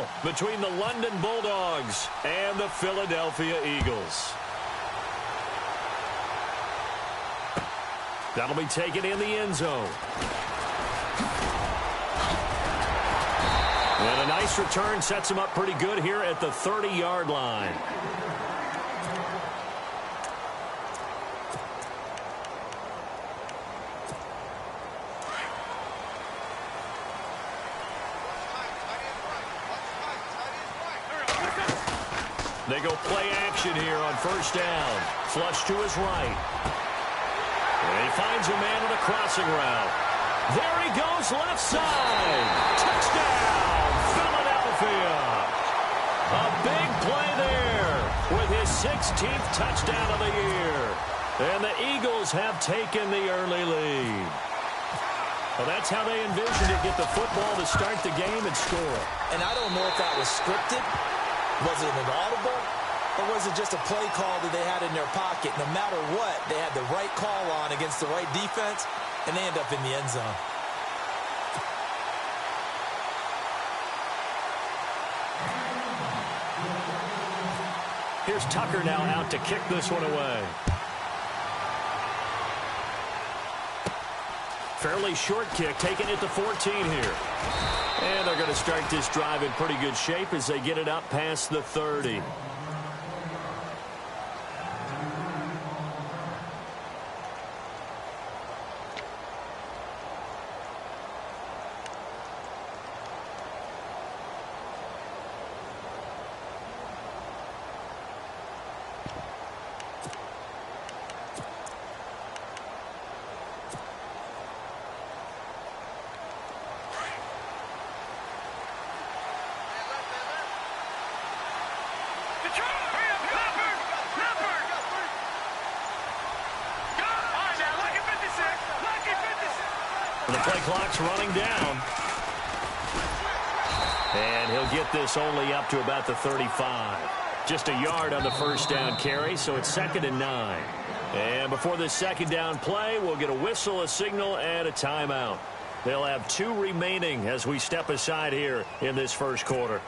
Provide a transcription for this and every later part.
battle between the London Bulldogs and the Philadelphia Eagles. That'll be taken in the end zone. And a nice return sets him up pretty good here at the 30-yard line. They go play action here on first down. Flush to his right. And he finds a man on a crossing route. There he goes, left side. Touchdown, Philadelphia. A big play there with his 16th touchdown of the year. And the Eagles have taken the early lead. Well, that's how they envisioned it, get the football to start the game and score. And I don't know if that was scripted. Was it an audible? Or was it just a play call that they had in their pocket? No matter what, they had the right call on against the right defense, and they end up in the end zone. Here's Tucker now out to kick this one away. Fairly short kick, taking it to 14 here. And they're going to start this drive in pretty good shape as they get it up past the 30. The play clock's running down. And he'll get this only up to about the 35. Just a yard on the first down carry, so it's 2nd and 9. And before this second down play, we'll get a whistle, a signal, and a timeout. They'll have 2 remaining as we step aside here in this first quarter.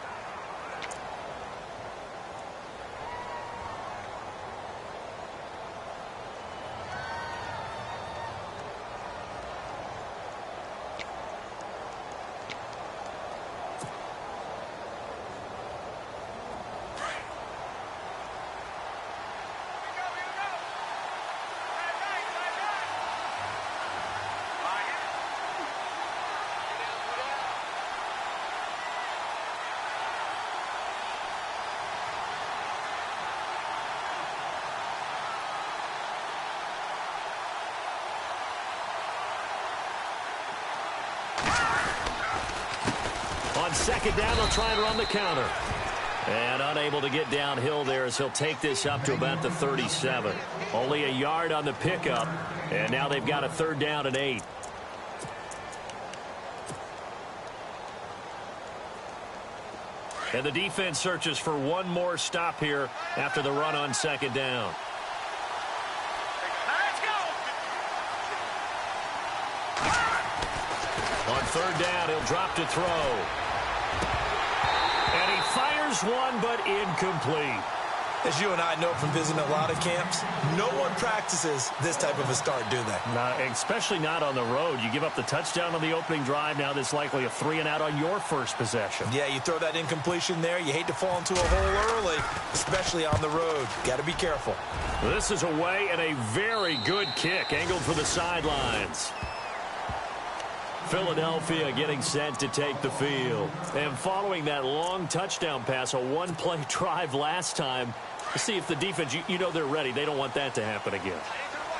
On second down, they'll try and run the counter. And unable to get downhill there as he'll take this up to about the 37. Only a yard on the pickup. And now they've got a 3rd down and 8. And the defense searches for one more stop here after the run on second down. On 3rd down, he'll drop to throw. And he fires one, but incomplete. As you and I know from visiting a lot of camps, no one practices this type of a start, do they? Especially not on the road. You give up the touchdown on the opening drive. Now there's likely a 3-and-out on your first possession. Yeah, you throw that incompletion there. You hate to fall into a hole early, especially on the road. Got to be careful. This is away and a very good kick, angled for the sidelines. Philadelphia getting set to take the field. And following that long touchdown pass, a one-play drive last time, to see if the defense, you know they're ready. They don't want that to happen again.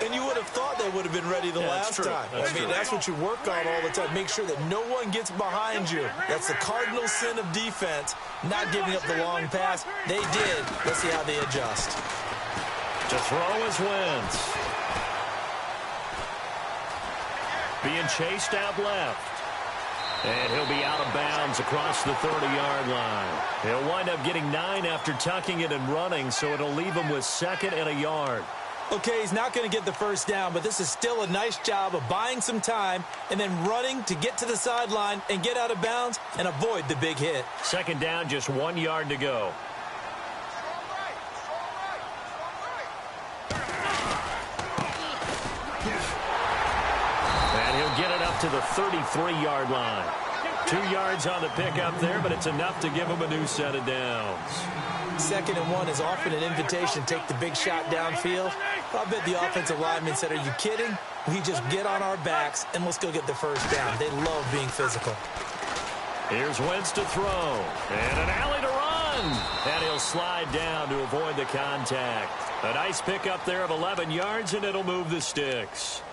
And you would have thought they would have been ready the last time. That's what you work on all the time. Make sure that no one gets behind you. That's the cardinal sin of defense, not giving up the long pass. They did. Let's see how they adjust. To throw is Wentz. Being chased out left. And he'll be out of bounds across the 30-yard line. He'll wind up getting 9 after tucking it and running, so it'll leave him with 2nd and a yard. Okay, he's not going to get the first down, but this is still a nice job of buying some time and then running to get to the sideline and get out of bounds and avoid the big hit. Second down, just 1 yard to go. And he'll get it up to the 33-yard line. 2 yards on the pickup there, but it's enough to give him a new set of downs. 2nd and 1 is often an invitation to take the big shot downfield. I bet the offensive lineman said, are you kidding? We just get on our backs and let's go get the first down. They love being physical. Here's Wentz to throw. And an alley to run. And he'll slide down to avoid the contact. A nice pickup there of 11 yards, and it'll move the sticks.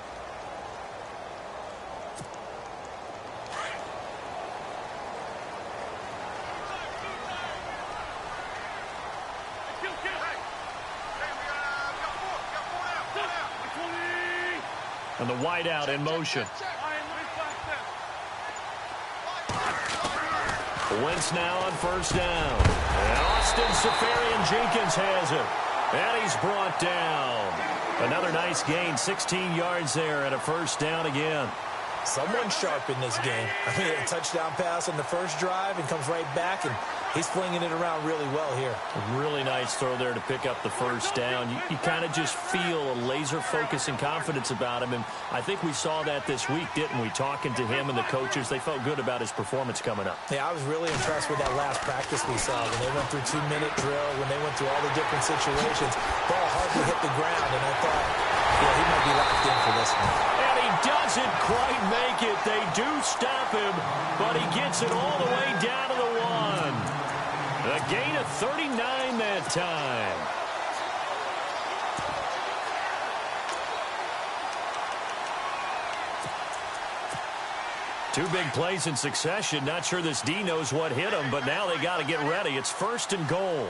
And the wideout in motion. Wentz now on first down. And Austin Seferian-Jenkins has it. And he's brought down. Another nice gain, 16 yards there, and a first down again. Someone sharp in this game. I mean, a touchdown pass on the first drive and comes right back, and he's flinging it around really well here. A really nice throw there to pick up the first down. You kind of just feel a laser focus and confidence about him, and I think we saw that this week, didn't we? Talking to him and the coaches, they felt good about his performance coming up. Yeah, I was really impressed with that last practice we saw when they went through 2-minute drill, when they went through all the different situations. Ball hardly hit the ground, and I thought, yeah, he might be locked in for this one. And he doesn't quite make it. They do stop him, but he gets it all the way down to the 1. A gain of 39 that time. Two big plays in succession. Not sure this D knows what hit him, but now they got to get ready. It's 1st and goal.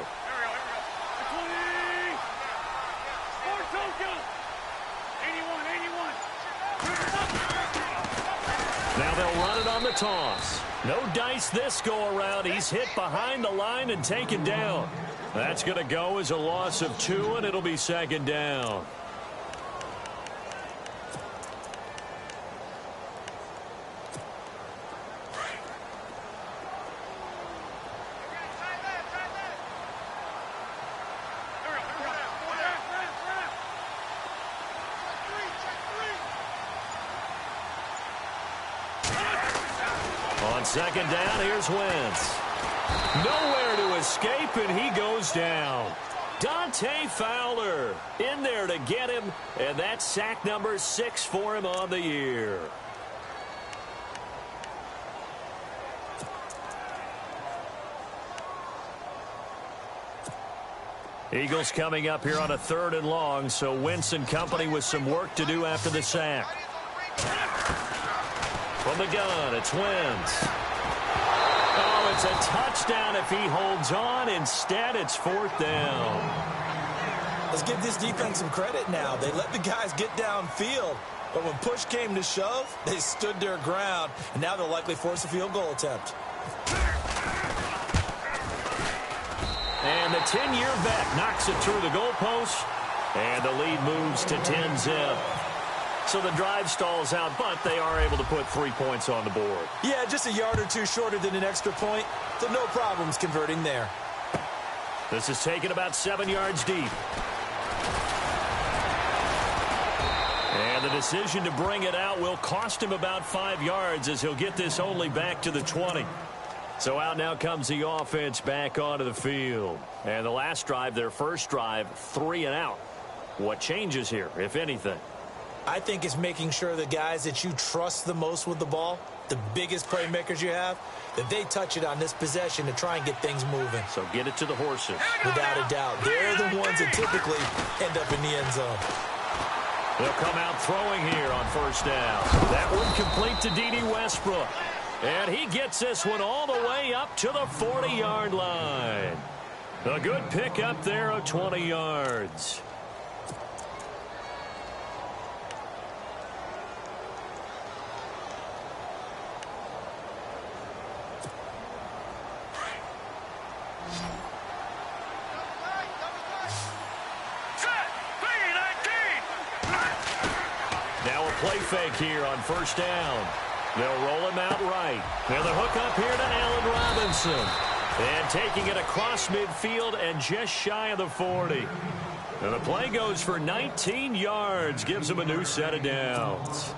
Now they'll run it on the toss. No dice this go-around. He's hit behind the line and taken down. That's going to go as a loss of 2, and it'll be 2nd down. On 2nd down, here's Wentz. Nowhere to escape, and he goes down. Dante Fowler in there to get him, and that's sack number 6 for him on the year. Eagles coming up here on a 3rd and long, so Wentz and company with some work to do after the sack. From the gun, it's Wentz. Oh, it's a touchdown if he holds on. Instead, it's 4th down. Let's give this defense some credit now. They let the guys get downfield, but when push came to shove, they stood their ground, and now they'll likely force a field goal attempt. And the 10-year vet knocks it through the goalpost, and the lead moves to 10-zip. So the drive stalls out, but they are able to put 3 points on the board. Yeah, just a yard or two shorter than an extra point, so no problems converting there. This is taken about 7 yards deep. And the decision to bring it out will cost him about 5 yards as he'll get this only back to the 20. So out now comes the offense back onto the field. And the last drive, their first drive, 3 and out. What changes here, if anything? I think it's making sure the guys that you trust the most with the ball, the biggest playmakers you have, that they touch it on this possession to try and get things moving. So get it to the horses. Without a doubt. They're the ones that typically end up in the end zone. They'll come out throwing here on first down. That one complete to D.D. Westbrook. And he gets this one all the way up to the 40-yard line. A good pickup there of 20 yards. play fake here on first down. They'll roll him out right. And the hook up here to Allen Robinson. And taking it across midfield and just shy of the 40. And the play goes for 19 yards. Gives him a new set of downs.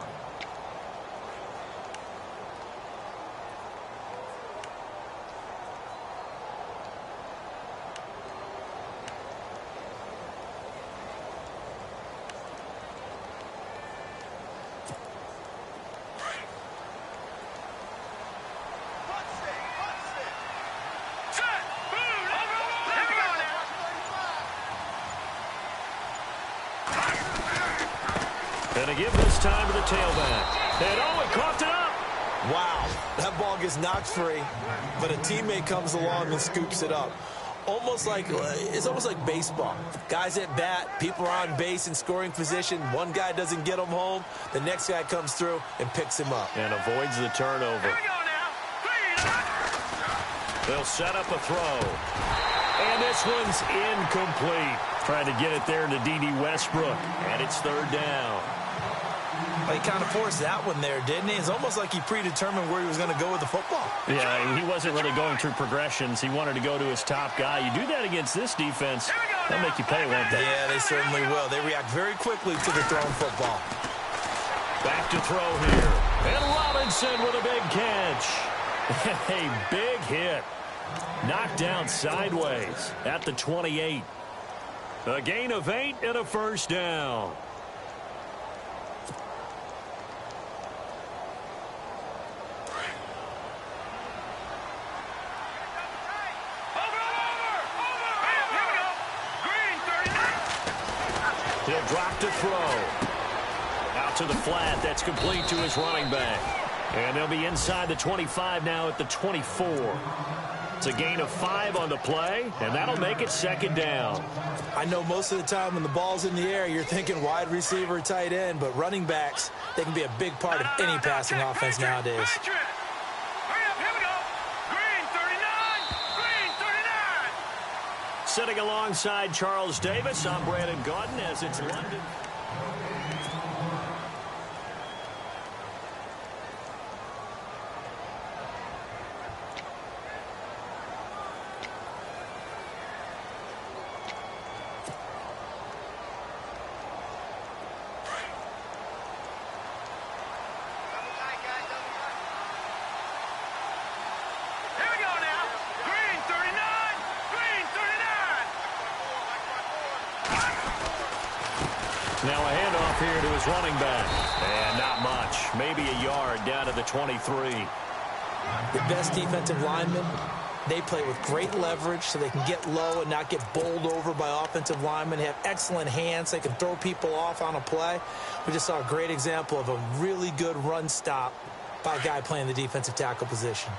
And to give this time to the tailback. And it coughed it up. Wow, that ball gets knocked free, but a teammate comes along and scoops it up. It's almost like baseball. Guys at bat, people are on base in scoring position. One guy doesn't get him home. The next guy comes through and picks him up. And avoids the turnover. They'll set up a throw. And this one's incomplete. Trying to get it there to D.D. Westbrook. And it's third down. Well, he kind of forced that one there, didn't he? It's almost like he predetermined where he was going to go with the football. Yeah, he wasn't really going through progressions. He wanted to go to his top guy. You do that against this defense, they'll make you pay, won't they? Yeah, they certainly will. They react very quickly to the thrown football. Back to throw here. And Robinson with a big catch. A big hit. Knocked down sideways at the 28. A gain of 8 and a first down. He'll drop to throw. Out to the flat. That's complete to his running back. And they'll be inside the 25 now at the 24. It's a gain of 5 on the play, and that'll make it second down. I know most of the time when the ball's in the air, you're thinking wide receiver, tight end, but running backs, they can be a big part of any passing offense nowadays. Sitting alongside Charles Davis, I'm Brandon Gaudin as it's London. Now a handoff here to his running back. And not much. Maybe a yard down to the 23. The best defensive linemen, they play with great leverage so they can get low and not get bowled over by offensive linemen. They have excellent hands. They can throw people off on a play. We just saw a great example of a really good run stop by a guy playing the defensive tackle position.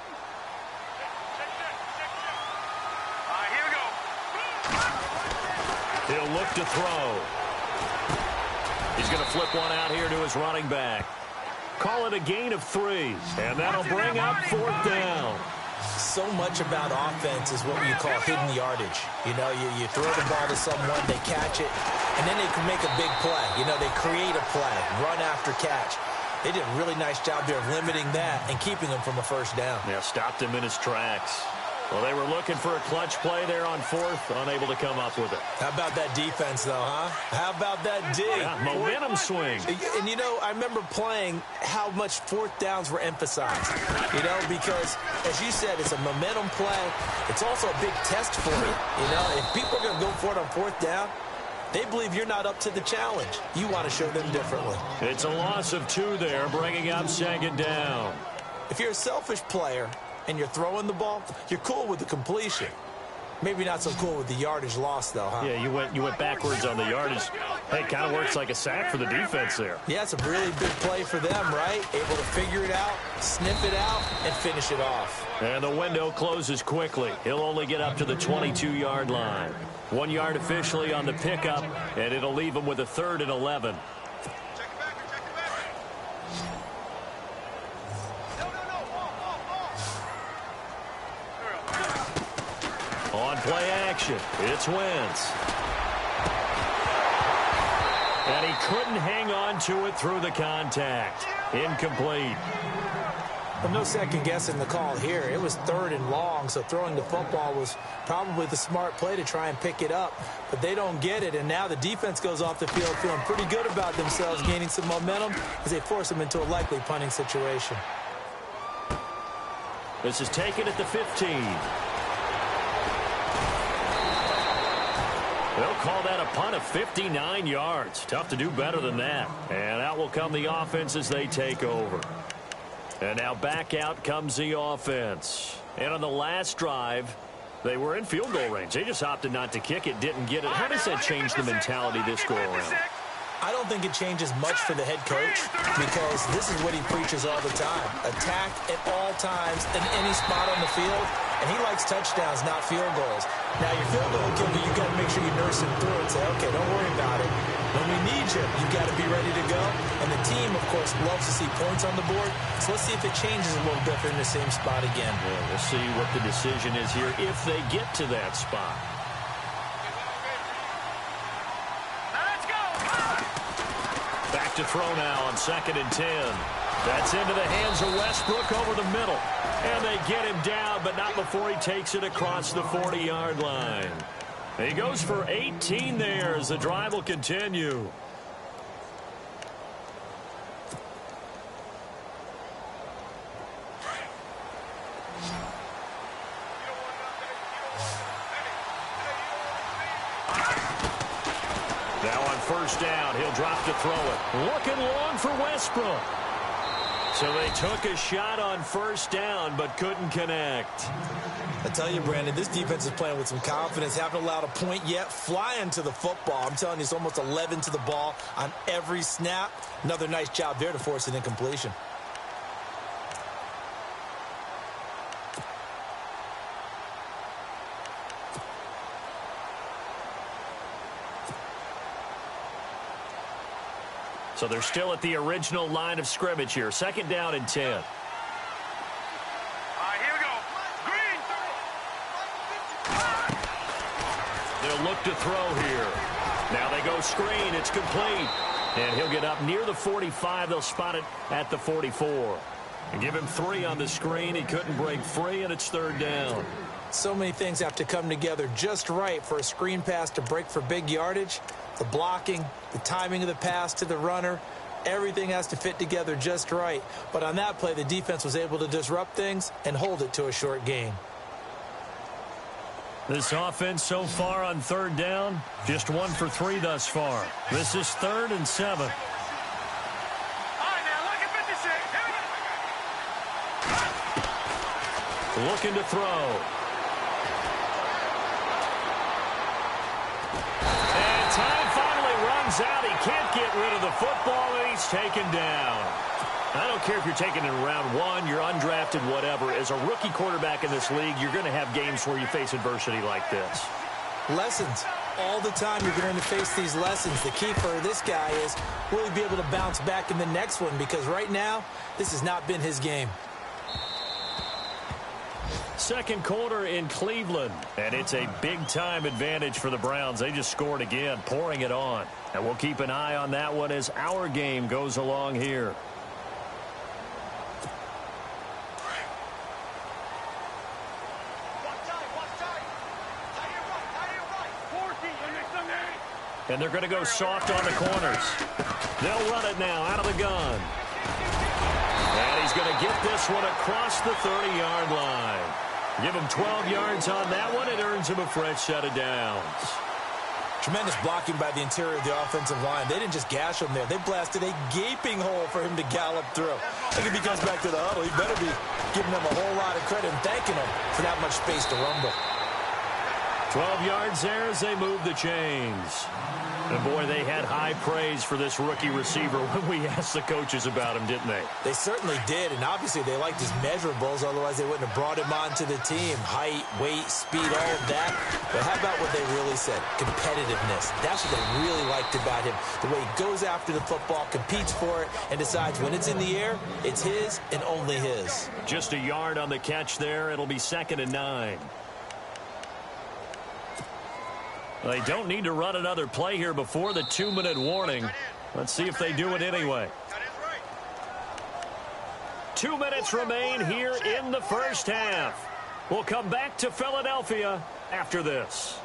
He'll look to throw. He's going to flip one out here to his running back. Call it a gain of 3, and that'll bring up fourth down. So much about offense is what you call hidden yardage. You know, you throw the ball to someone, they catch it, and then they can make a big play. You know, they create a play, run after catch. They did a really nice job there of limiting that and keeping him from a first down. Yeah, stopped him in his tracks. Well, they were looking for a clutch play there on fourth, unable to come up with it. How about that defense, though, huh? How about that dig? Yeah, momentum swing. And, you know, I remember playing how much fourth downs were emphasized, you know, because, as you said, it's a momentum play. It's also a big test for you, you know. If people are going to go for it on fourth down, they believe you're not up to the challenge. You want to show them differently. It's a loss of 2 there, bringing up second down. If you're a selfish player and you're throwing the ball, you're cool with the completion. Maybe not so cool with the yardage loss, though, huh? Yeah, you went backwards on the yardage. Hey, kind of works like a sack for the defense there. Yeah, it's a really big play for them, right? Able to figure it out, sniff it out, and finish it off. And the window closes quickly. He'll only get up to the 22-yard line. 1 yard officially on the pickup, and it'll leave him with a 3rd and 11. On play action, it's Wentz. And he couldn't hang on to it through the contact. Incomplete. Well, no second guessing the call here. It was 3rd and long, so throwing the football was probably the smart play to try and pick it up. But they don't get it, and now the defense goes off the field feeling pretty good about themselves, gaining some momentum as they force them into a likely punting situation. This is taken at the 15. They'll call that a punt of 59 yards. Tough to do better than that. And out will come the offense as they take over. And now back out comes the offense. And on the last drive, they were in field goal range. They just opted not to kick it, didn't get it. How does that change the mentality this go around? I don't think it changes much for the head coach because this is what he preaches all the time. Attack at all times in any spot on the field, and he likes touchdowns, not field goals. Now, your field goal killer, you got to make sure you nurse him through and say, okay, don't worry about it. When we need you, you got to be ready to go. And the team, of course, loves to see points on the board. So let's see if it changes a little bit in the same spot again. Yeah, we'll see what the decision is here if they get to that spot. Back to throw now on 2nd and 10. That's into the hands of Westbrook over the middle. And they get him down, but not before he takes it across the 40-yard line. He goes for 18 there as the drive will continue. Now on 1st down, he'll drop to throw it. Looking long for Westbrook. So they took a shot on 1st down, but couldn't connect. I tell you, Brandon, this defense is playing with some confidence. Haven't allowed a point yet. Flying to the football. I'm telling you, it's almost 11 to the ball on every snap. Another nice job there to force an incompletion. So they're still at the original line of scrimmage here. 2nd down and 10. All right, here we go. Green. They'll look to throw here. Now they go screen. It's complete. And he'll get up near the 45. They'll spot it at the 44. And give him 3 on the screen. He couldn't break free, and it's 3rd down. So many things have to come together just right for a screen pass to break for big yardage. The blocking, the timing of the pass to the runner, everything has to fit together just right. But on that play, the defense was able to disrupt things and hold it to a short gain. This offense so far on 3rd down, just 1 for 3 thus far. This is 3rd and 7. All right, now look at 56. Looking to throw. And time finally runs out. He can't get rid of the football, and he's taken down. I don't care if you're taking it in round 1, you're undrafted, whatever. As a rookie quarterback in this league, you're going to have games where you face adversity like this. Lessons. All the time you're going to face these lessons. The key for this guy is, will he be able to bounce back in the next one? Because right now, this has not been his game. 2nd quarter in Cleveland, and it's a big-time advantage for the Browns. They just scored again, pouring it on. And we'll keep an eye on that one as our game goes along here. And they're going to go soft on the corners. They'll run it now out of the gun. And he's going to get this one across the 30-yard line. Give him 12 yards on that one. It earns him a fresh set of downs. Tremendous blocking by the interior of the offensive line. They didn't just gash him there. They blasted a gaping hole for him to gallop through. I think if he comes back to the huddle, he better be giving them a whole lot of credit and thanking them for that much space to rumble. 12 yards there as they move the chains. And, boy, they had high praise for this rookie receiver when we asked the coaches about him, didn't they? They certainly did, and obviously they liked his measurables, otherwise they wouldn't have brought him onto the team. Height, weight, speed, all of that. But how about what they really said? Competitiveness. That's what they really liked about him. The way he goes after the football, competes for it, and decides when it's in the air, it's his and only his. Just a yard on the catch there. It'll be 2nd and 9. They don't need to run another play here before the 2-minute warning. Let's see if they do it anyway. 2 minutes remain here in the first half. We'll come back to Philadelphia after this.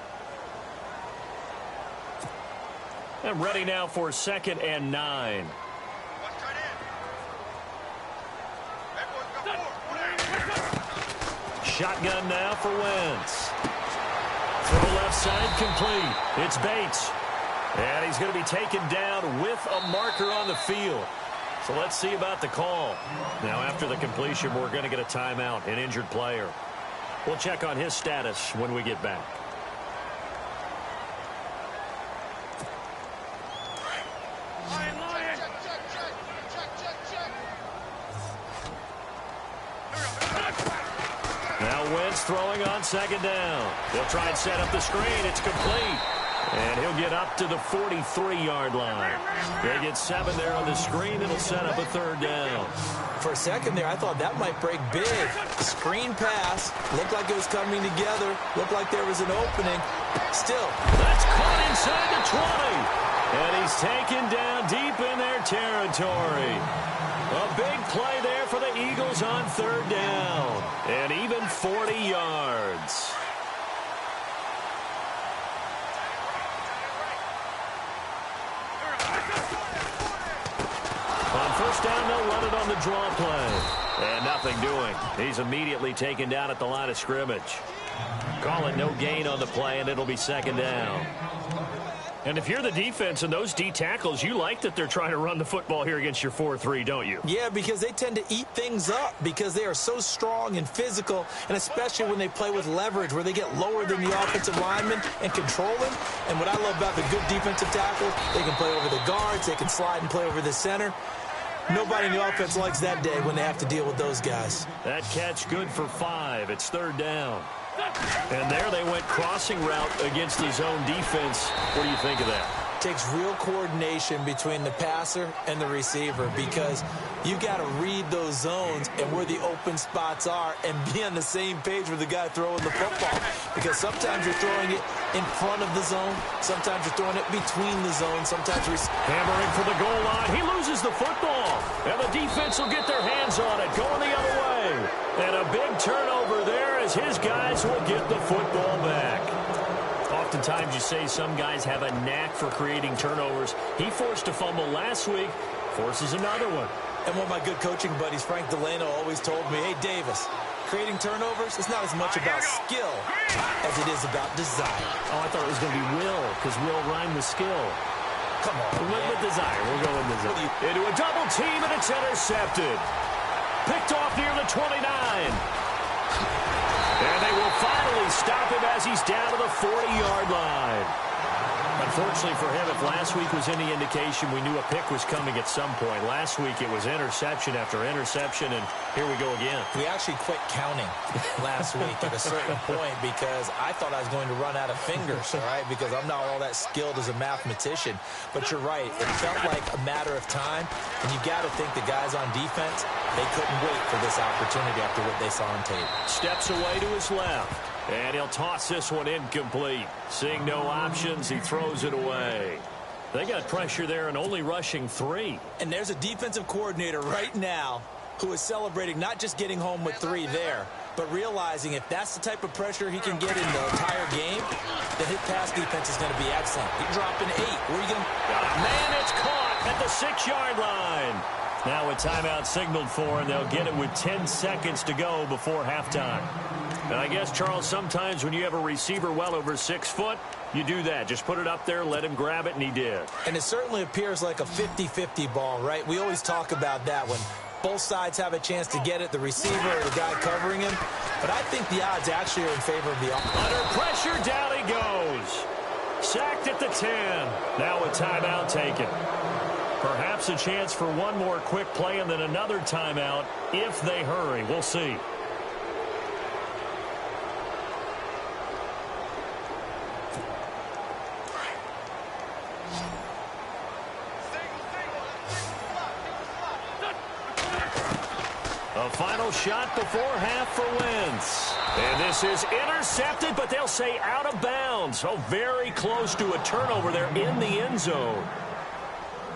And ready now for 2nd and 9. Shotgun now for Wentz. Throw left side complete. It's Bates. And he's going to be taken down with a marker on the field. So let's see about the call. Now after the completion, we're going to get a timeout, an injured player. We'll check on his status when we get back. Now Wentz throwing on 2nd down. They'll try and set up the screen. It's complete. And he'll get up to the 43-yard line. They get 7 there on the screen. It'll set up a 3rd down. For a second there, I thought that might break big. Screen pass. Looked like it was coming together. Looked like there was an opening. Still. That's caught inside the 20. And he's taken down deep in their territory. A big play there for the Eagles on 3rd down. And even 40 yards. On 1st down, they'll run it on the draw play. And nothing doing. He's immediately taken down at the line of scrimmage. Call it no gain on the play, and it'll be 2nd down. And if you're the defense and those D tackles, you like that they're trying to run the football here against your 4-3, don't you? Yeah, because they tend to eat things up because they are so strong and physical, and especially when they play with leverage where they get lower than the offensive lineman and control him. And what I love about the good defensive tackle, they can play over the guards, they can slide and play over the center. Nobody in the offense likes that day when they have to deal with those guys. That catch good for 5. It's 3rd down. And there they went crossing route against the zone defense. What do you think of that? Takes real coordination between the passer and the receiver because you got to read those zones and where the open spots are and be on the same page with the guy throwing the football. Because sometimes you're throwing it in front of the zone. Sometimes you're throwing it between the zones. Sometimes you're hammering for the goal line. He loses the football. And the defense will get their hands on it. Going the other way. And a big turnover there as his guys will get the football back. Oftentimes you say some guys have a knack for creating turnovers. He forced a fumble last week, forces another one. And one of my good coaching buddies, Frank Delano, always told me, hey, Davis, creating turnovers is not as much about skill as it is about desire. Oh, I thought it was going to be will, because will rhyme with skill. Come on, with desire. We'll go with desire. Into a double team, and it's intercepted. Picked off near the 29. And they will finally stop him as he's down to the 40-yard line. Unfortunately for him, if last week was any indication, we knew a pick was coming at some point. Last week it was interception after interception, and here we go again. We actually quit counting last week at a certain point because I thought I was going to run out of fingers, all right, because I'm not all that skilled as a mathematician. But you're right. It felt like a matter of time, and you got to think the guys on defense, they couldn't wait for this opportunity after what they saw on tape. Steps away to his left. And he'll toss this one incomplete. Seeing no options, he throws it away. They got pressure there and only rushing 3. And there's a defensive coordinator right now who is celebrating not just getting home with 3 there, but realizing if that's the type of pressure he can get in the entire game, then his pass defense is going to be excellent. He dropped an 8. Where are you going to... Man, it's caught at the 6-yard line. Now a timeout signaled for, and they'll get it with 10 seconds to go before halftime. And I guess, Charles, sometimes when you have a receiver well over 6 foot, you do that. Just put it up there, let him grab it, and he did. And it certainly appears like a 50-50 ball, right? We always talk about that when both sides have a chance to get it, the receiver or the guy covering him. But I think the odds actually are in favor of the offense. Under pressure, down he goes. Sacked at the 10. Now a timeout taken. Perhaps a chance for one more quick play and then another timeout if they hurry. We'll see. A final shot before half for Wentz. And this is intercepted, but they'll say out of bounds. So very close to a turnover there in the end zone.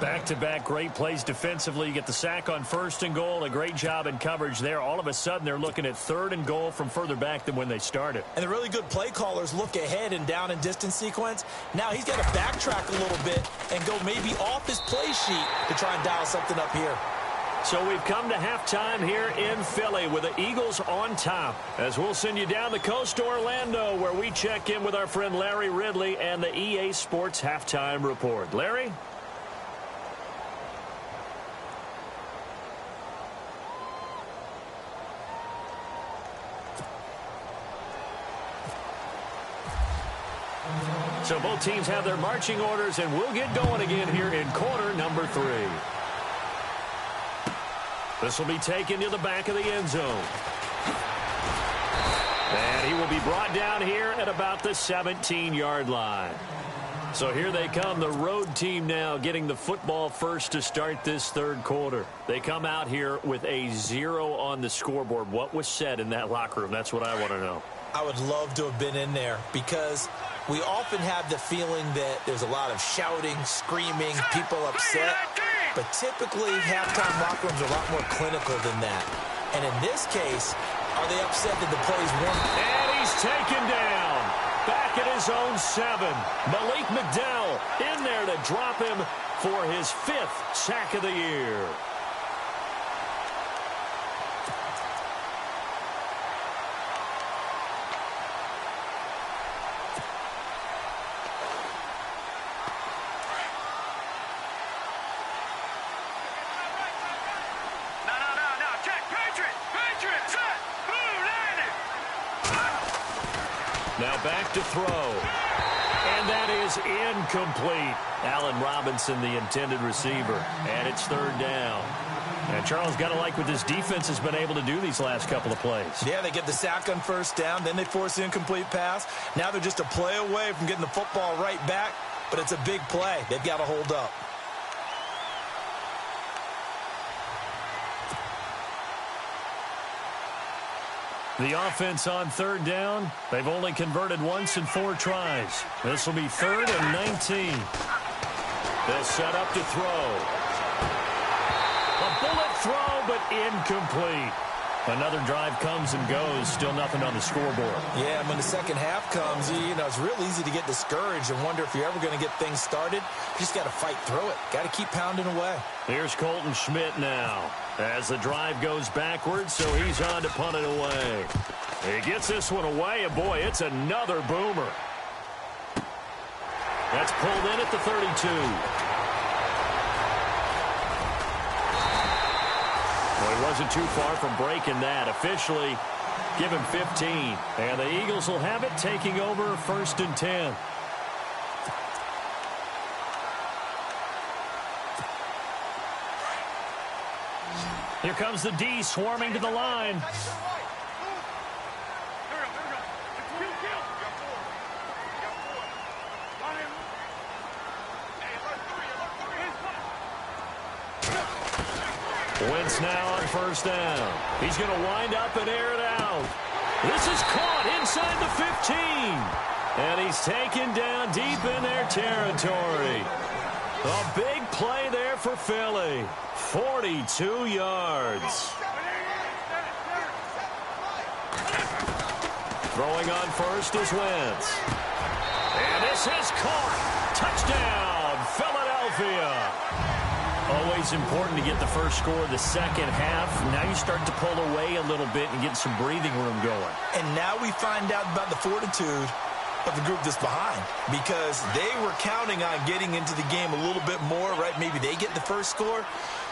Back-to-back great plays defensively. You get the sack on 1st and goal. A great job in coverage there. All of a sudden, they're looking at 3rd and goal from further back than when they started. And the really good play callers look ahead and down and distance sequence. Now he's got to backtrack a little bit and go maybe off his play sheet to try and dial something up here. So we've come to halftime here in Philly with the Eagles on top. As we'll send you down the coast to Orlando, where we check in with our friend Larry Ridley and the EA Sports Halftime Report. Larry? So both teams have their marching orders, and we'll get going again here in quarter number 3. This will be taken to the back of the end zone. And he will be brought down here at about the 17-yard line. So here they come, the road team now getting the football first to start this 3rd quarter. They come out here with a 0 on the scoreboard. What was said in that locker room? That's what I want to know. I would love to have been in there because we often have the feeling that there's a lot of shouting, screaming, people upset. But typically, halftime locker rooms are a lot more clinical than that. And in this case, are they upset that the plays weren't? And he's taken down. Back at his own 7. Malik McDowell in there to drop him for his 5th sack of the year. Now back to throw. And that is incomplete. Allen Robinson, the intended receiver. And it's 3rd down. And Charles, got to like what this defense has been able to do these last couple of plays. Yeah, they get the sack on 1st down. Then they force the incomplete pass. Now they're just a play away from getting the football right back. But it's a big play. They've got to hold up. The offense on 3rd down. They've only converted once in 4 tries. This will be 3rd and 19. They'll set up to throw. A bullet throw, but incomplete. Another drive comes and goes. Still nothing on the scoreboard. Yeah, and when the second half comes, it's real easy to get discouraged and wonder if you're ever going to get things started. You just got to fight through it. Got to keep pounding away. Here's Colton Schmidt now as the drive goes backwards, so he's on to punt it away. He gets this one away, and boy, it's another boomer. That's pulled in at the 32. Well, he wasn't too far from breaking that. Officially, give him 15. And the Eagles will have it, taking over 1st and 10. Here comes the D swarming to the line. Wentz now on 1st down. He's going to wind up and air it out. This is caught inside the 15. And he's taken down deep in their territory. A big play there for Philly. 42 yards. Throwing on 1st is Wentz. And this is caught. Touchdown, Philadelphia. Always important to get the first score of the second half. Now you start to pull away a little bit and get some breathing room going. And now we find out about the fortitude of the group that's behind, because they were counting on getting into the game a little bit more, right? Maybe they get the first score.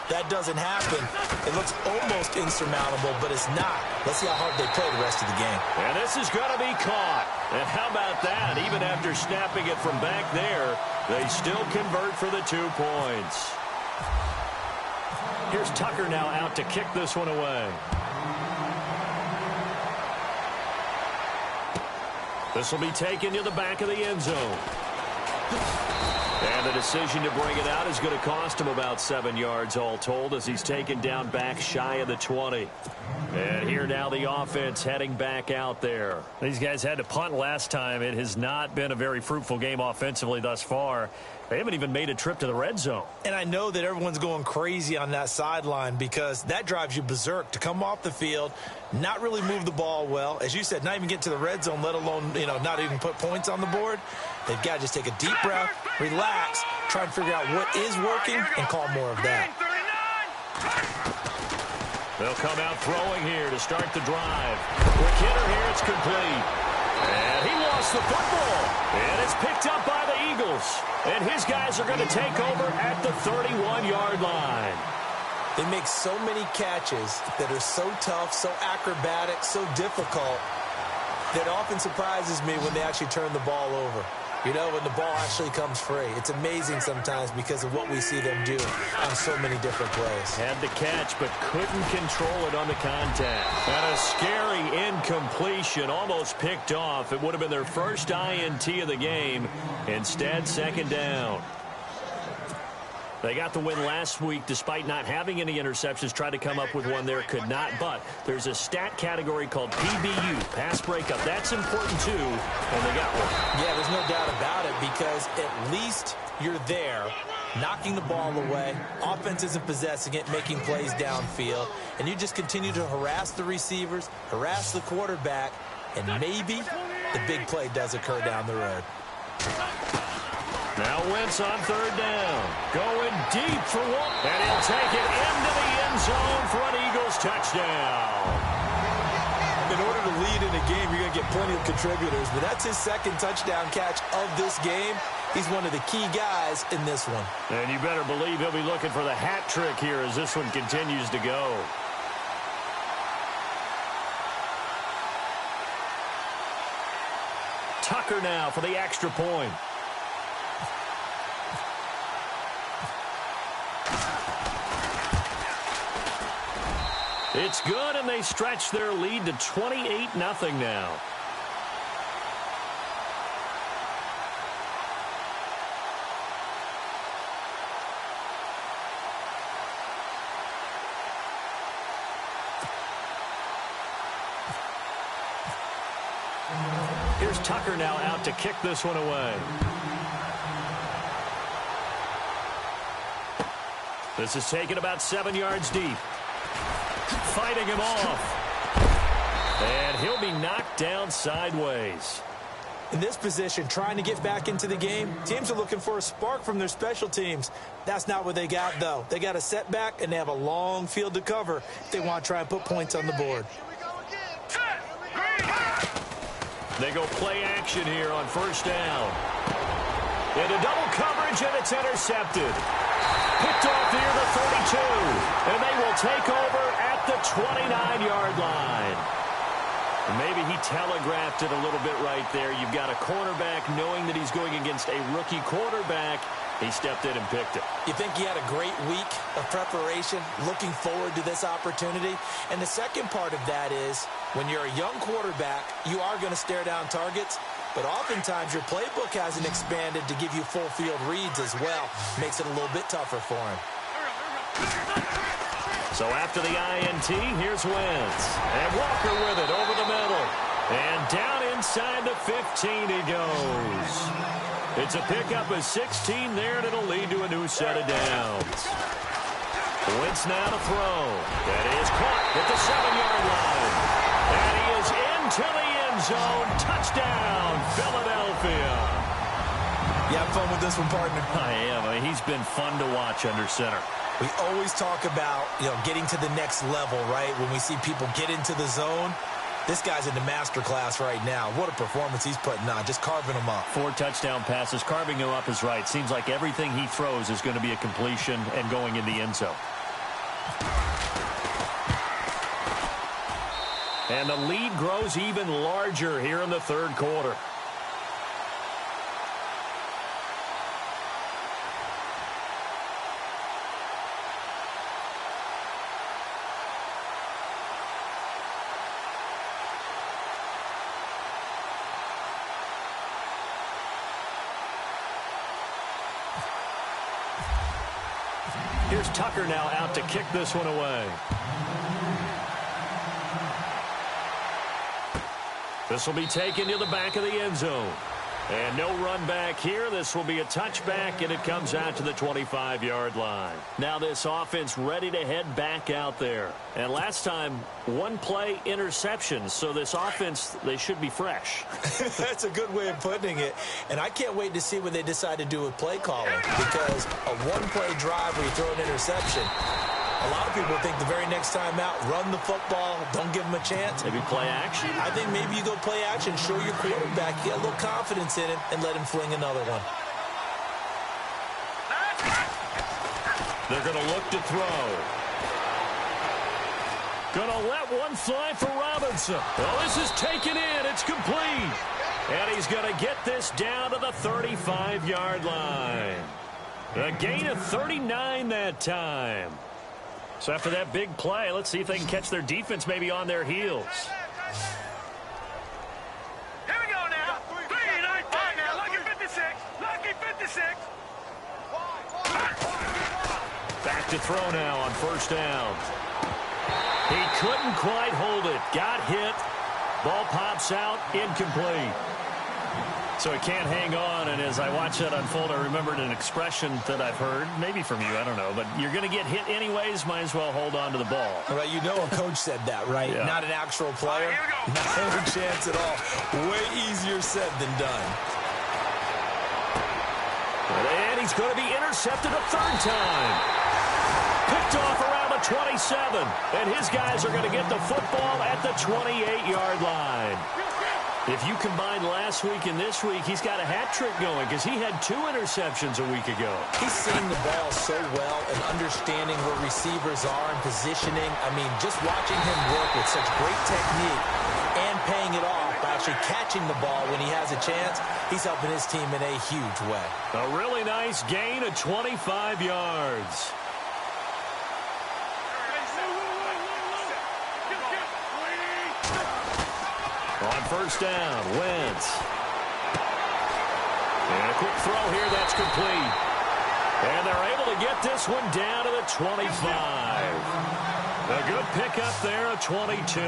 That doesn't happen. It looks almost insurmountable, but it's not. Let's see how hard they play the rest of the game. And this is going to be caught. And how about that? Even after snapping it from back there, they still convert for the 2 points. Here's Tucker now out to kick this one away. This will be taken to the back of the end zone. And the decision to bring it out is going to cost him about 7 yards all told as he's taken down back shy of the 20. And here now the offense heading back out there. These guys had to punt last time. It has not been a very fruitful game offensively thus far. They haven't even made a trip to the red zone. And I know that everyone's going crazy on that sideline because that drives you berserk to come off the field, not really move the ball well. As you said, not even get to the red zone, let alone, not even put points on the board. They've got to just take a deep breath, relax, try and figure out what is working and call more of that. They'll come out throwing here to start the drive. Quick hitter here, it's complete. And he lost the football. And it's picked up by the Eagles. And his guys are going to take over at the 31-yard line. They make so many catches that are so tough, so acrobatic, so difficult that often surprises me when they actually turn the ball over. When the ball actually comes free. It's amazing sometimes because of what we see them do on so many different plays. Had the catch, but couldn't control it on the contact. And a scary incompletion, almost picked off. It would have been their first INT of the game. Instead, second down. They got the win last week despite not having any interceptions. Tried to come up with one there, could not. But there's a stat category called PBU, pass breakup. That's important too, and they got one. Yeah, there's no doubt about it because at least you're there, knocking the ball away. Offense isn't possessing it, making plays downfield. And you just continue to harass the receivers, harass the quarterback, and maybe the big play does occur down the road. Now Wentz on third down. Going deep for one. And he'll take it into the end zone for an Eagles touchdown. In order to lead in a game, you're going to get plenty of contributors. But that's his second touchdown catch of this game. He's one of the key guys in this one. And you better believe he'll be looking for the hat trick here as this one continues to go. Tucker now for the extra point. It's good, and they stretch their lead to 28-0 now. Here's Tucker now out to kick this one away. This is taken about 7 yards deep. Fighting him off. And he'll be knocked down sideways. In this position, trying to get back into the game, teams are looking for a spark from their special teams. That's not what they got, though. They got a setback, and they have a long field to cover if they want to try and put points on the board. They go play action here on first down. Into double coverage, and it's intercepted. Picked off near the 32, and they will take over at the 29-yard line. Maybe he telegraphed it a little bit right there. You've got a cornerback knowing that he's going against a rookie quarterback. He stepped in and picked it. You think he had a great week of preparation, looking forward to this opportunity? And the second part of that is, when you're a young quarterback, you are going to stare down targets. But oftentimes, your playbook hasn't expanded to give you full field reads as well. Makes it a little bit tougher for him. So after the INT, here's Wentz. And Walker with it over the middle. And down inside the 15 he goes. It's a pickup of 16 there, and it'll lead to a new set of downs. Wentz now to throw. That is caught at the 7-yard line. And he is into the end zone. Touchdown, Philadelphia. You have fun with this one, partner? I am. I mean, he's been fun to watch under center. We always talk about, getting to the next level, right? When we see people get into the zone, this guy's in the master class right now. What a performance he's putting on, just carving them up. 4 touchdown passes. Carving him up is right. Seems like everything he throws is going to be a completion and going in the end zone. And the lead grows even larger here in the third quarter. Here's Tucker now out to kick this one away. This will be taken to the back of the end zone. And no run back here. This will be a touchback, and it comes out to the 25-yard line. Now this offense ready to head back out there. And last time, one play interception. So this offense, they should be fresh. That's a good way of putting it. And I can't wait to see what they decide to do with play calling. Because a one-play drive where you throw an interception, a lot of people think the very next time out, run the football, don't give him a chance. Maybe play action? I think maybe you go play action, show your quarterback, get a little confidence in him, and let him fling another one. They're going to look to throw. Going to let one fly for Robinson. Well, this is taken in. It's complete. And he's going to get this down to the 35-yard line. A gain of 39 that time. So after that big play, let's see if they can catch their defense maybe on their heels. Here we go now. Green, all right now. Lucky 56. Lucky 56. Back to throw now on first down. He couldn't quite hold it. Got hit. Ball pops out. Incomplete. So he can't hang on, and as I watch that unfold, I remembered an expression that I've heard, maybe from you, I don't know, but you're going to get hit anyways, might as well hold on to the ball. Right, you know a coach said that, right? Yeah. Not an actual player. Not a chance at all. Way easier said than done. And he's going to be intercepted a third time. Picked off around the 27, and his guys are going to get the football at the 28-yard line. If you combine last week and this week, he's got a hat trick going because he had 2 interceptions a week ago. He's seeing the ball so well and understanding where receivers are and positioning. I mean, just watching him work with such great technique and paying it off by actually catching the ball when he has a chance, he's helping his team in a huge way. A really nice gain of 25 yards. On first down, Wentz. And a quick throw here, that's complete. And they're able to get this one down to the 25. A good pickup there, a 22.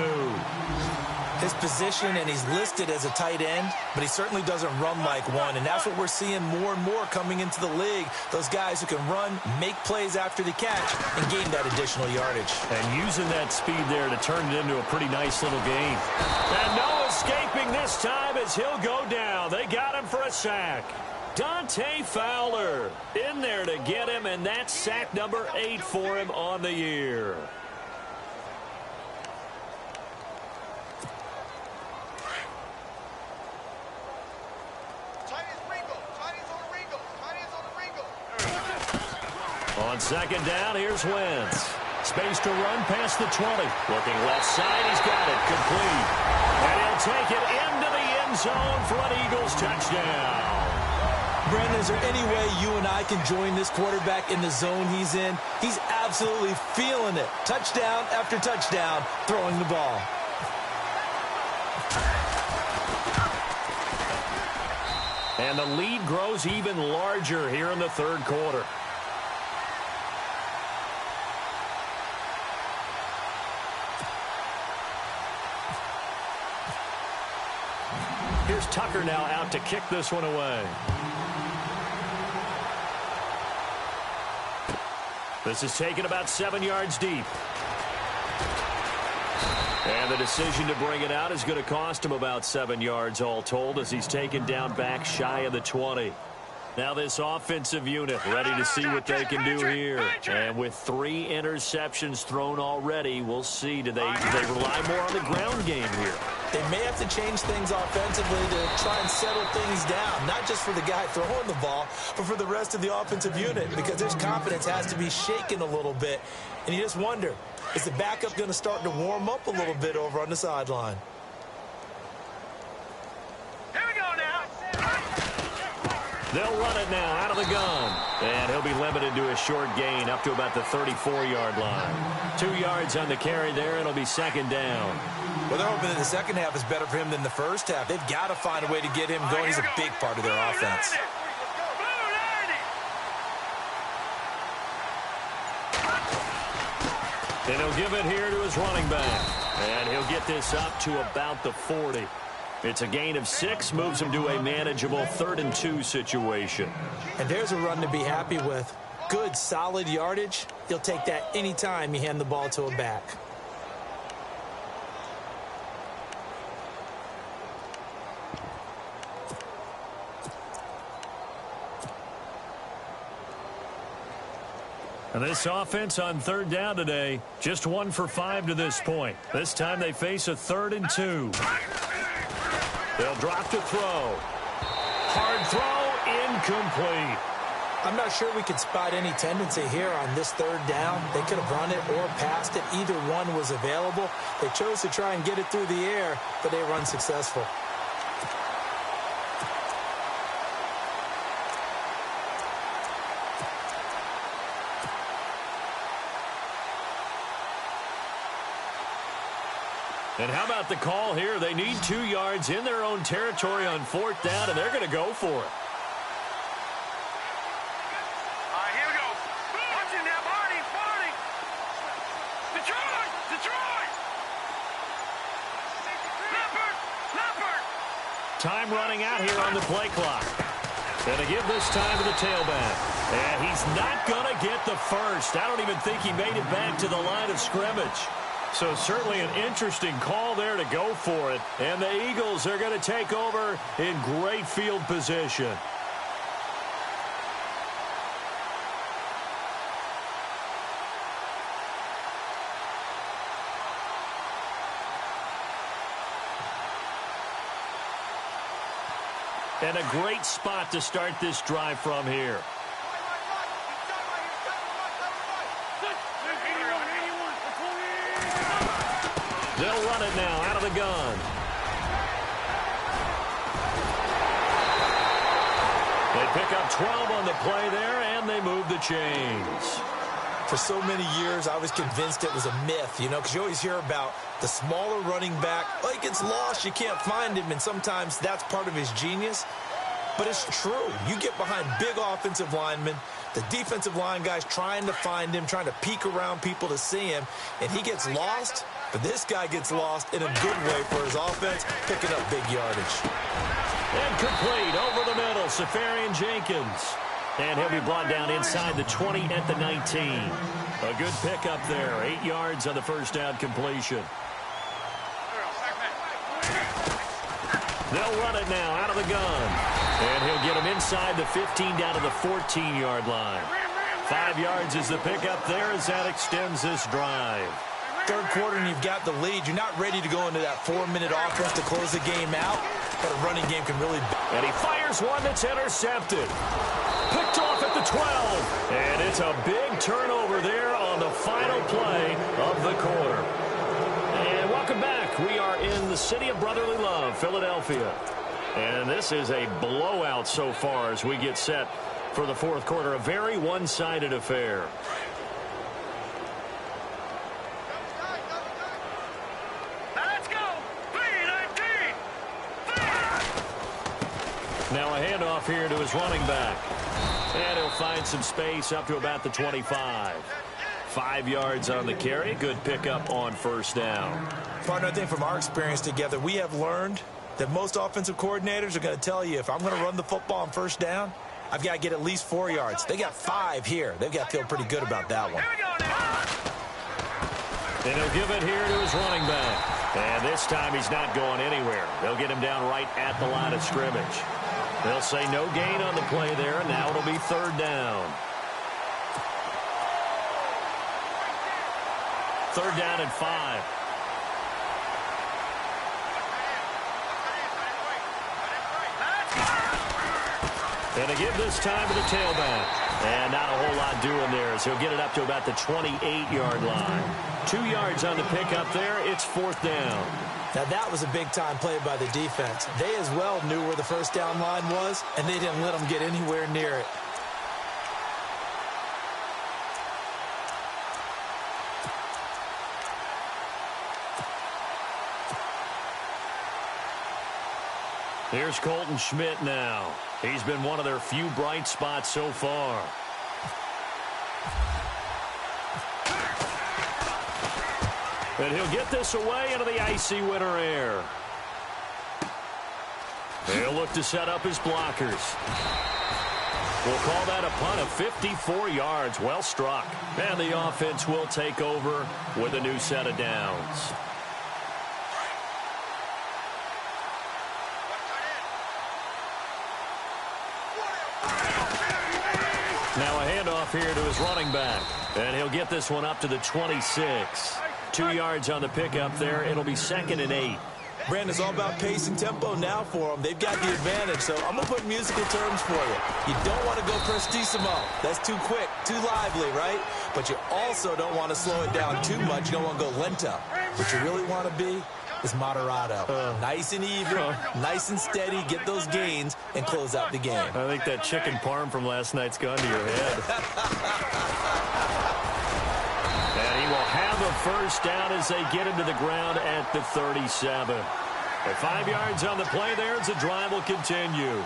His position, and he's listed as a tight end, but he certainly doesn't run like one, and that's what we're seeing more and more coming into the league. Those guys who can run, make plays after the catch, and gain that additional yardage. And using that speed there to turn it into a pretty nice little gain. And no escaping this time as he'll go down. They got him for a sack. Dante Fowler in there to get him, and that's sack number 8 for him on the year. On second down, here's Wentz. Space to run past the 20. Looking left side, he's got it complete. And he'll take it into the end zone for an Eagles touchdown. Brandon, is there any way you and I can join this quarterback in the zone he's in? He's absolutely feeling it. Touchdown after touchdown, throwing the ball. And the lead grows even larger here in the third quarter. Here's Tucker now out to kick this one away. This is taken about 7 yards deep. And the decision to bring it out is going to cost him about 7 yards all told as he's taken down back shy of the 20. Now this offensive unit ready to see what they can do here. And with 3 interceptions thrown already, we'll see. Do they rely more on the ground game here? They may have to change things offensively to try and settle things down, not just for the guy throwing the ball, but for the rest of the offensive unit, because their confidence has to be shaken a little bit. And you just wonder, is the backup going to start to warm up a little bit over on the sideline? Here we go now. They'll run it now out of the gun. And he'll be limited to a short gain up to about the 34-yard line. 2 yards on the carry there, and it'll be second down. Well, they're hoping that the second half is better for him than the first half. They've got to find a way to get him going. He's a big part of their offense. And he'll give it here to his running back. And he'll get this up to about the 40. It's a gain of 6, moves him to a manageable 3rd and 2 situation. And there's a run to be happy with. Good, solid yardage. You'll take that anytime you hand the ball to a back. And this offense on 3rd down today, just 1 for 5 to this point. This time they face a 3rd and 2. They'll drop to throw. Hard throw, incomplete. I'm not sure we could spot any tendency here on this 3rd down. They could have run it or passed it. Either one was available. They chose to try and get it through the air, but they were unsuccessful. And how about the call here? They need 2 yards in their own territory on 4th down, and they're going to go for it. All right, here we go. Watch it now, Barney. Detroit. Leopard. Time running out here on the play clock. And to give this time to the tailback. And he's not going to get the first. I don't even think he made it back to the line of scrimmage. So certainly an interesting call there to go for it. And the Eagles are going to take over in great field position. And a great spot to start this drive from here. They'll run it now out of the gun. They pick up 12 on the play there, and they move the chains. For so many years, I was convinced it was a myth, you know, because you always hear about the smaller running back. Oh, he gets lost, you can't find him, and sometimes that's part of his genius. But it's true. You get behind big offensive linemen, the defensive line guys trying to find him, trying to peek around people to see him, and he gets lost. But this guy gets lost in a good way for his offense, picking up big yardage. Incomplete over the middle, Safarian Jenkins. And he'll be brought down inside the 20 at the 19. A good pickup there, 8 yards on the first down completion. They'll run it now out of the gun. And he'll get him inside the 15 down to the 14-yard line. 5 yards is the pickup there as that extends this drive. 3rd quarter and you've got the lead. You're not ready to go into that 4-minute offense to close the game out, but a running game can really... And he fires one that's intercepted. Picked off at the 12. And it's a big turnover there on the final play of the quarter. And welcome back. We are in the city of brotherly love, Philadelphia. And this is a blowout so far as we get set for the 4th quarter. A very one-sided affair. Now a handoff here to his running back. And he'll find some space up to about the 25. 5 yards on the carry. Good pickup on first down. Partner, I think from our experience together, we have learned that most offensive coordinators are going to tell you, if I'm going to run the football on first down, I've got to get at least 4 yards. They got 5 here. They've got to feel pretty good about that one. And he'll give it here to his running back. And this time he's not going anywhere. They'll get him down right at the line of scrimmage. They'll say no gain on the play there. Now it'll be 3rd down. 3rd down and 5. And to give this time to the tailback. And not a whole lot doing there as he'll get it up to about the 28-yard line. 2 yards on the pickup there. It's 4th down. Now, that was a big-time play by the defense. They as well knew where the first down line was, and they didn't let them get anywhere near it. Here's Colton Schmidt now. He's been one of their few bright spots so far. And he'll get this away into the icy winter air. He'll look to set up his blockers. We'll call that a punt of 54 yards. Well struck. And the offense will take over with a new set of downs. Now a handoff here to his running back. And he'll get this one up to the 26. 2 yards on the pickup there. It'll be 2nd and 8. Brandon, it's all about pace and tempo now for them. They've got the advantage, so I'm going to put musical terms for you. You don't want to go prestissimo. That's too quick, too lively, right? But you also don't want to slow it down too much. You don't want to go lento. What you really want to be is moderato. Nice and even, nice and steady, get those gains, and close out the game. I think that chicken parm from last night's gone to your head. And he will have a first down as they get into the ground at the 37. At 5 yards on the play there as the drive will continue.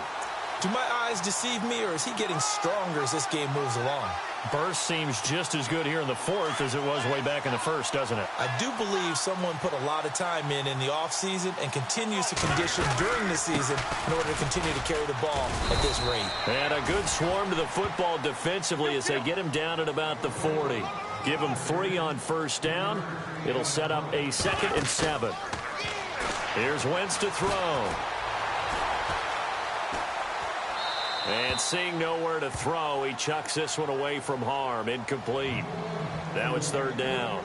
Do my eyes deceive me, or is he getting stronger as this game moves along? Burst seems just as good here in the fourth as it was way back in the first, doesn't it? I do believe someone put a lot of time in the offseason and continues to condition during the season in order to continue to carry the ball at this rate. And a good swarm to the football defensively as they get him down at about the 40. Give him 3 on first down. It'll set up a 2nd and 7. Here's Wentz to throw. And seeing nowhere to throw, he chucks this one away from harm. Incomplete. Now it's 3rd down.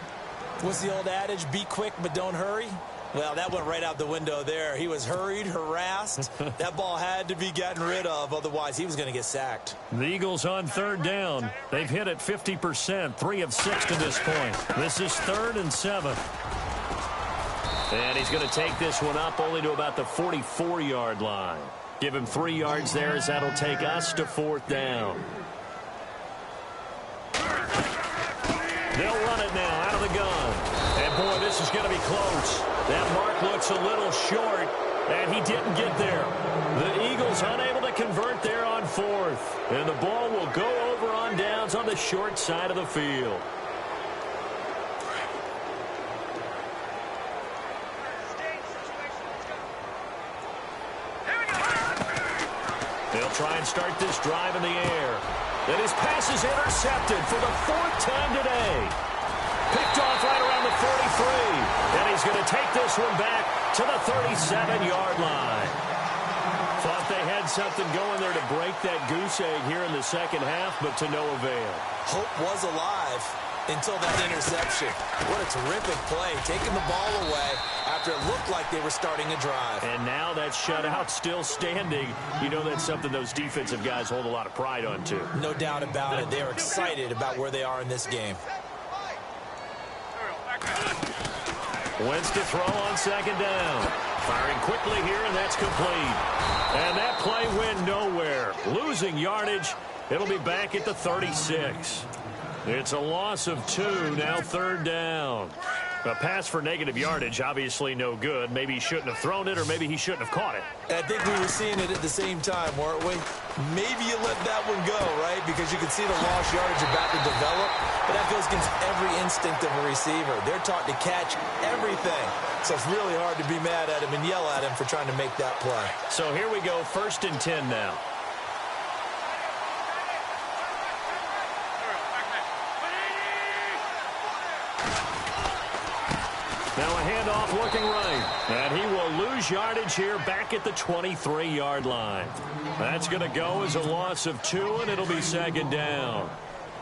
What's the old adage? Be quick, but don't hurry? Well, that went right out the window there. He was hurried, harassed. That ball had to be gotten rid of, otherwise he was going to get sacked. The Eagles on 3rd down. They've hit it 50%, 3 of 6 to this point. This is 3rd and 7. And he's going to take this one up only to about the 44-yard line. Give him 3 yards there as that'll take us to 4th down. They'll run it now out of the gun. And, boy, this is going to be close. That mark looks a little short, and he didn't get there. The Eagles unable to convert there on 4th. And the ball will go over on downs on the short side of the field. They'll try and start this drive in the air. And his pass is intercepted for the 4th time today. Picked off right around the 43. And he's going to take this one back to the 37-yard line. Thought they had something going there to break that goose egg here in the second half, but to no avail. Hope was alive until that interception. What a terrific play, taking the ball away after it looked like they were starting a drive. And now that shutout still standing. You know that's something those defensive guys hold a lot of pride on, too. No doubt about it. They are excited about where they are in this game. Wentz to throw on 2nd down. Firing quickly here, and that's complete. And that play went nowhere. Losing yardage. It'll be back at the 36. It's a loss of 2, now 3rd down. A pass for negative yardage, obviously no good. Maybe he shouldn't have thrown it, or maybe he shouldn't have caught it. I think we were seeing it at the same time, weren't we? Maybe you let that one go, right? Because you can see the lost yardage about to develop. But that goes against every instinct of a receiver. They're taught to catch everything. So it's really hard to be mad at him and yell at him for trying to make that play. So here we go, 1st and 10 now. Now a handoff looking right. And he will lose yardage here back at the 23-yard line. That's going to go as a loss of 2, and it'll be 2nd down.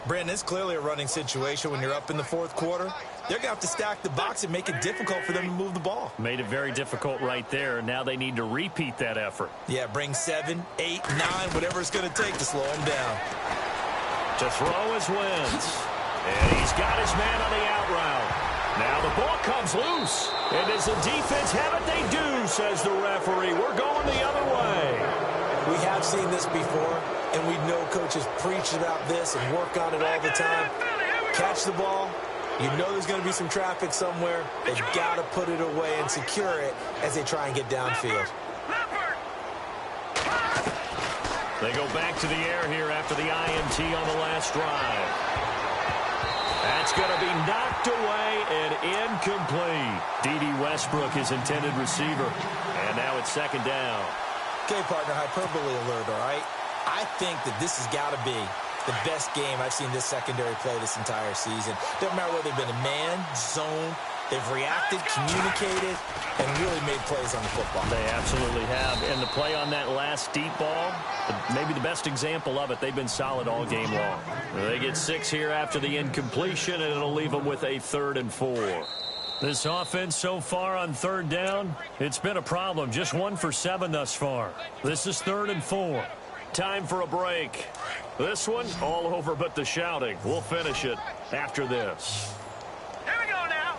Brandon, it's clearly a running situation when you're up in the 4th quarter. They're going to have to stack the box and make it difficult for them to move the ball. Made it very difficult right there. Now they need to repeat that effort. Yeah, bring 7, 8, 9, whatever it's going to take to slow them down. To throw is Wentz. And he's got his man on the out route. Now the ball comes loose. And does the defense have it? They do, says the referee. We're going the other way. We have seen this before, and we know coaches preach about this and work on it all the time. Catch the ball. You know there's going to be some traffic somewhere. They've got to put it away and secure it as they try and get downfield. They go back to the air here after the INT on the last drive. That's going to be knocked away and incomplete. D.D. Westbrook, his intended receiver. And now it's second down. Okay, partner, hyperbole alert, all right? I think that this has got to be the best game I've seen this secondary play this entire season. Doesn't matter whether they've been a man, zone, they've reacted, communicated, and really made plays on the football. They absolutely have. And the play on that last deep ball, maybe the best example of it, they've been solid all game long. They get 6 here after the incompletion, and it'll leave them with a 3rd and 4. This offense so far on 3rd down, it's been a problem. Just 1 for 7 thus far. This is 3rd and 4. Time for a break. This one, all over but the shouting. We'll finish it after this. Here we go now.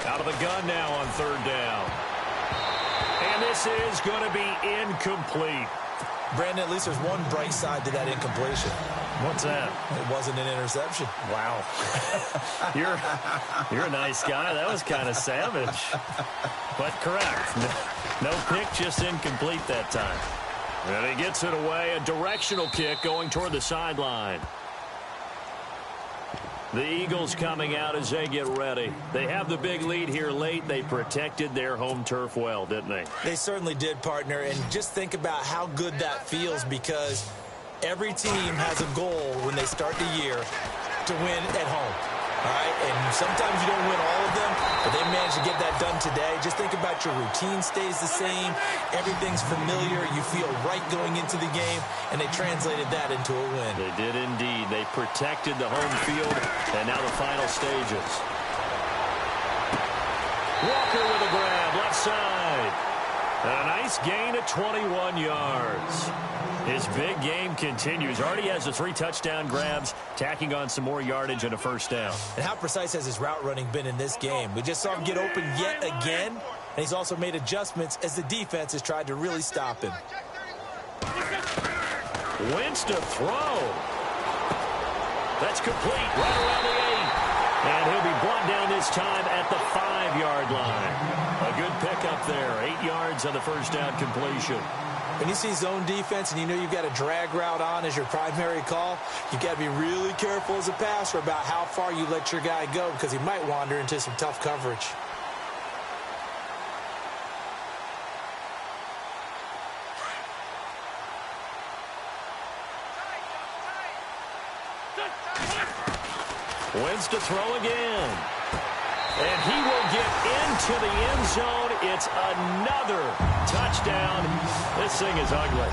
Out of the gun now on 3rd down. And this is going to be incomplete. Brandon, at least there's one bright side to that incompletion. What's that? It wasn't an interception. Wow. You're a nice guy. That was kind of savage. But correct. No pick, just incomplete that time. And he gets it away. A directional kick going toward the sideline. The Eagles coming out as they get ready. They have the big lead here late. They protected their home turf well, didn't they? They certainly did, partner. And just think about how good that feels, because every team has a goal when they start the year to win at home. All right? And sometimes you don't win all of them, but they managed to get that done today. Just think about your routine stays the same. Everything's familiar. You feel right going into the game, and they translated that into a win. They did indeed. They protected the home field, and now the final stages. Walker with a grab, left side. And a nice gain of 21 yards. His big game continues. Already has the 3 touchdown grabs, tacking on some more yardage and a 1st down. And how precise has his route running been in this game? We just saw him get open yet again, and he's also made adjustments as the defense has tried to really stop him. Wentz to throw. That's complete right around the 8. And he'll be brought down this time at the 5-yard line. A good pickup there. 8 yards on the 1st down completion. When you see zone defense and you know you've got a drag route on as your primary call, you've got to be really careful as a passer about how far you let your guy go, because he might wander into some tough coverage. Wentz to throw again. And he will get into the end zone. It's another touchdown. This thing is ugly.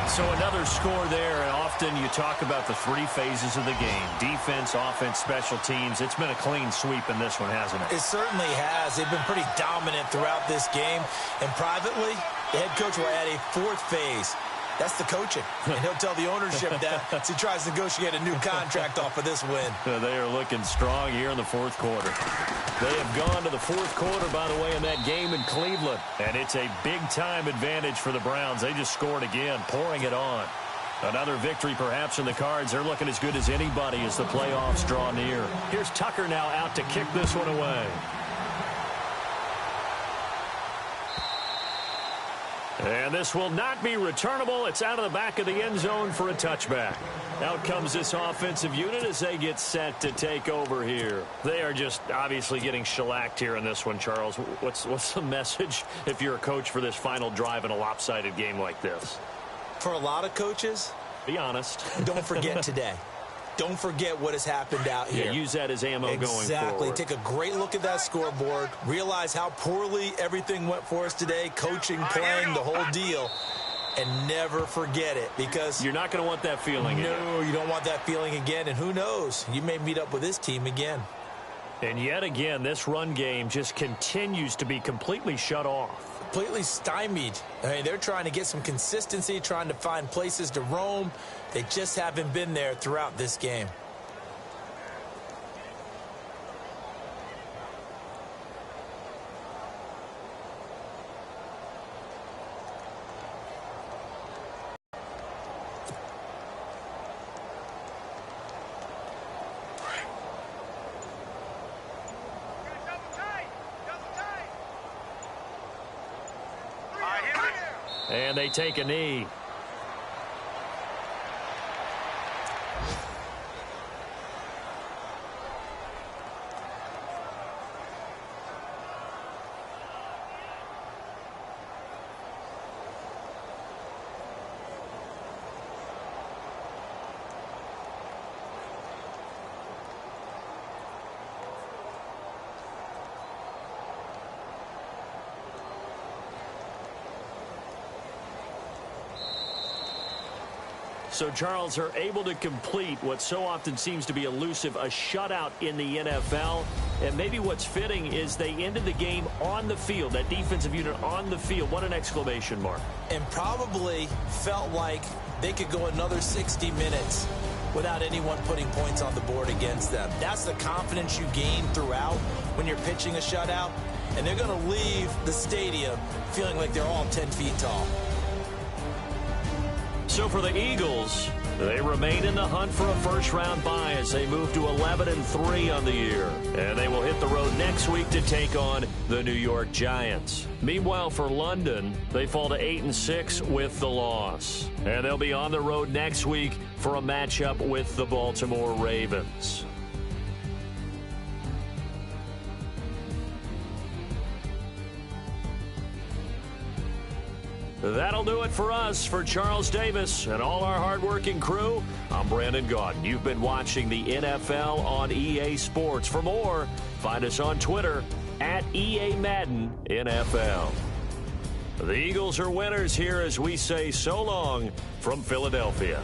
So another score there, and often you talk about the 3 phases of the game. Defense, offense, special teams. It's been a clean sweep in this one, hasn't it? It certainly has. They've been pretty dominant throughout this game. And privately, the head coach will add a 4th phase. That's the coaching. And he'll tell the ownership that as he tries to negotiate a new contract off of this win. They are looking strong here in the 4th quarter. They have gone to the 4th quarter, by the way, in that game in Cleveland. And it's a big-time advantage for the Browns. They just scored again, pouring it on. Another victory perhaps in the cards. They're looking as good as anybody as the playoffs draw near. Here's Tucker now out to kick this one away. And this will not be returnable. It's out of the back of the end zone for a touchback. Out comes this offensive unit as they get set to take over here. They are just obviously getting shellacked here in this one, Charles. What's the message if you're a coach for this final drive in a lopsided game like this? For a lot of coaches, be honest. Don't forget today. Don't forget what has happened out here. Yeah, use that as ammo going forward. Exactly. Take a great look at that scoreboard. Realize how poorly everything went for us today. Coaching, playing, the whole deal. And never forget it, because you're not going to want that feeling again. No, you don't want that feeling again. And who knows? You may meet up with this team again. And yet again, this run game just continues to be completely shut off. Completely stymied. I mean, they're trying to get some consistency, trying to find places to roam. They just haven't been there throughout this game. And they take a knee. So, Charles, are able to complete what so often seems to be elusive, a shutout in the NFL. And maybe what's fitting is they ended the game on the field, that defensive unit on the field. What an exclamation mark. And probably felt like they could go another 60 minutes without anyone putting points on the board against them. That's the confidence you gain throughout when you're pitching a shutout. And they're going to leave the stadium feeling like they're all 10 feet tall. So for the Eagles, they remain in the hunt for a first-round bye as they move to 11-3 on the year. And they will hit the road next week to take on the New York Giants. Meanwhile, for London, they fall to 8-6 with the loss. And they'll be on the road next week for a matchup with the Baltimore Ravens. That'll do it for us. For Charles Davis and all our hardworking crew, I'm Brandon Gaudin. You've been watching the NFL on EA Sports. For more, find us on Twitter at EA Madden NFL. The Eagles are winners here as we say so long from Philadelphia.